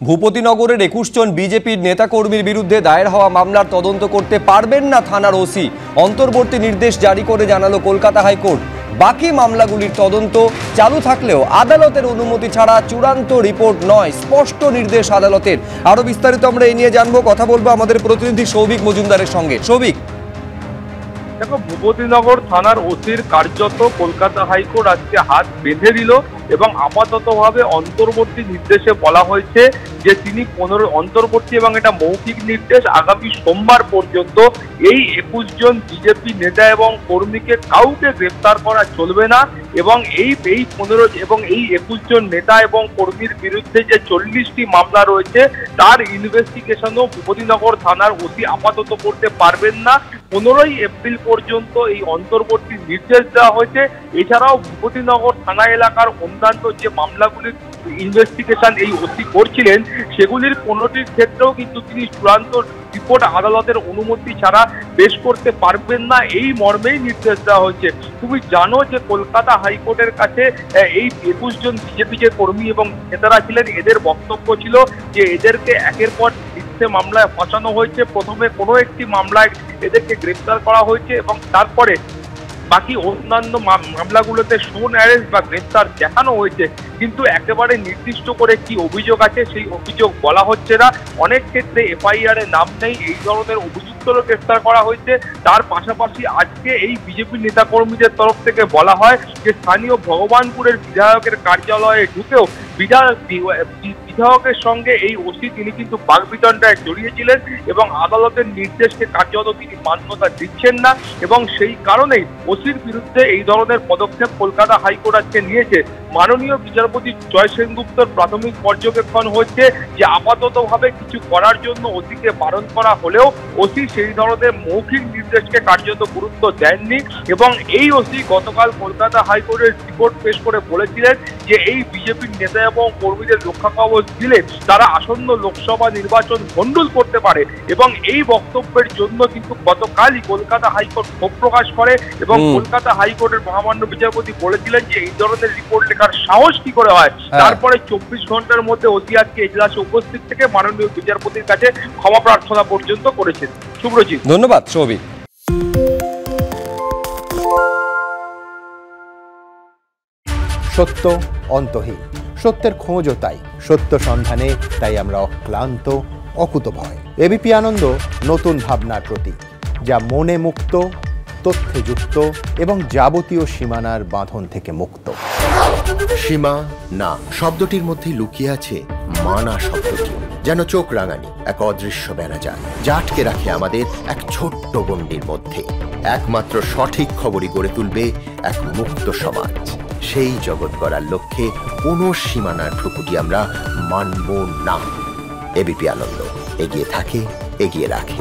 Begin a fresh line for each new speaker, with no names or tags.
ভূপতিনগরের 21 জন বিজেপির নেতাকর্মীর বিরুদ্ধে দায়ের হওয়া মামলার তদন্ত করতে পারবেন না থানার ওসি। অন্তর্বর্তী নির্দেশ জারি করে জানালো কলকাতা হাইকোর্ট। বাকি মামলাগুলির তদন্ত চালু থাকলেও আদালতের অনুমতি ছাড়া চূড়ান্ত রিপোর্ট নয়, স্পষ্ট নির্দেশ আদালতের। আরো বিস্তারিত আমরা এই নিয়ে জানবো, কথা বলবো আমাদের প্রতিনিধি সৌভিক মজুমদারের সঙ্গে। সৌভিক,
দেখো, ভূপতিনগর থানার ওসির কার্যত কলকাতা হাইকোর্ট আজকে হাত বেঁধে দিল এবং আপাততভাবে অন্তর্বর্তী নির্দেশে বলা হয়েছে যে তিনি অন্তর্বর্তী এবং এটা মৌখিক নির্দেশ, আগামী সোমবার পর্যন্ত এই 21 জন বিজেপি নেতা এবং কর্মীকে কাউকে গ্রেফতার করা চলবে না এবং এই 21 জন নেতা এবং কর্মীর বিরুদ্ধে যে 40টি মামলা রয়েছে তার ইনভেস্টিগেশনও ভূপতিনগর থানার ওসি আপাতত করতে পারবেন না। 15ই এপ্রিল পর্যন্ত এই অন্তর্বর্তী নির্দেশ দেওয়া হয়েছে। এছাড়াও ভূপতিনগর থানা এলাকার অন্যান্য যে মামলাগুলির ইনভেস্টিগেশন এই ওসি করছিলেন সেগুলির কোনোটির ক্ষেত্রেও কিন্তু তিনি চূড়ান্ত রিপোর্ট আদালতের অনুমতি ছাড়া পেশ করতে পারবেন না, এই মর্মেই নির্দেশ দেওয়া হয়েছে। তুমি জানো যে কলকাতা হাইকোর্টের কাছে এই 21 জন বিজেপি যে কর্মী এবং নেতারা ছিলেন এদের বক্তব্য ছিল যে এদেরকে একের পর মিথ্যে মামলায় ফাঁসানো হয়েছে। প্রথমে কোনো একটি মামলায় এদেরকে গ্রেফতার করা হয়েছে এবং তারপরে বাকি অন্যান্য মামলাগুলোতে শোন অ্যারেস্ট বা গ্রেফতার দেখানো হয়েছে, কিন্তু একেবারে নির্দিষ্ট করে কি অভিযোগ আছে সেই অভিযোগ বলা হচ্ছে না। অনেক ক্ষেত্রে এফআইআর এ নাম নেই, এই ধরনের অভিযুক্তরও গ্রেফতার করা হয়েছে। তার পাশাপাশি আজকে এই বিজেপি নেতাকর্মীদের তরফ থেকে বলা হয় যে স্থানীয় ভগবানপুরের বিধায়কের কার্যালয়ে ঢুকেও বিধায়কের সঙ্গে এই ওসি তিনি কিন্তু বাগবিতণ্ডায় জড়িয়েছিলেন এবং আদালতের নির্দেশকে কার্যত তিনি মান্যতা দিচ্ছেন না এবং সেই কারণেই ওসির বিরুদ্ধে এই ধরনের পদক্ষেপ কলকাতা হাইকোর্ট আজকে নিয়েছে। মাননীয় বিচারপতি জয় সেনগুপ্তর প্রাথমিক পর্যবেক্ষণ হচ্ছে যে আপাততভাবে কিছু করার জন্য ওসিকে বারণ করা হলেও ওসি সেই ধরনের মৌখিক নির্দেশকে কার্যত গুরুত্ব দেননি এবং এই ওসি গতকাল কলকাতা হাইকোর্টের রিপোর্ট পেশ করে বলেছিলেন যে এই বিজেপির নেতা এবং কর্মীদের রক্ষা কবচ দিলে তারা আসন্ন লোকসভা নির্বাচন ভণ্ডুল করতে পারে এবং এই বক্তব্যের জন্য কিন্তু গতকালই কলকাতা হাইকোর্ট ক্ষোভ প্রকাশ করে এবং কলকাতা হাইকোর্টের মহামান্য বিচারপতি বলেছিলেন যে এই ধরনের রিপোর্ট লেখার সাহস কি করে হয়। তারপরে 24 ঘন্টার মধ্যে ওসি আজকে এজলাসে উপস্থিত থেকে মাননীয় বিচারপতির কাছে ক্ষমা প্রার্থনা পর্যন্ত করেছেন। শুভ্রজিৎ,
ধন্যবাদ। সৌভিক,
সত্য অন্তহীন, সত্যের খোঁজও তাই, সত্য সন্ধানে তাই আমরা অক্লান্ত, অকুতভয়। এবিপি আনন্দ নতুন ভাবনার প্রতীক, যা মনে মুক্ত, তথ্যে যুক্ত এবং যাবতীয় সীমানার বাঁধন থেকে মুক্ত।
সীমা না শব্দটির মধ্যে লুকিয়ে আছে মানা শব্দটি, যেন চোখ রাঙানি এক অদৃশ্য বেড়াজাল যা আটকে রাখে আমাদের এক ছোট্ট গণ্ডির মধ্যে। একমাত্র সঠিক খবরই গড়ে তুলবে এক মুক্ত সমাজ। সেই জগৎ গড়ার লক্ষ্যে কোনো সীমানার ঠুকুটি আমরা মানব না। এবিপি আনন্দ এগিয়ে থাকে, এগিয়ে রাখে।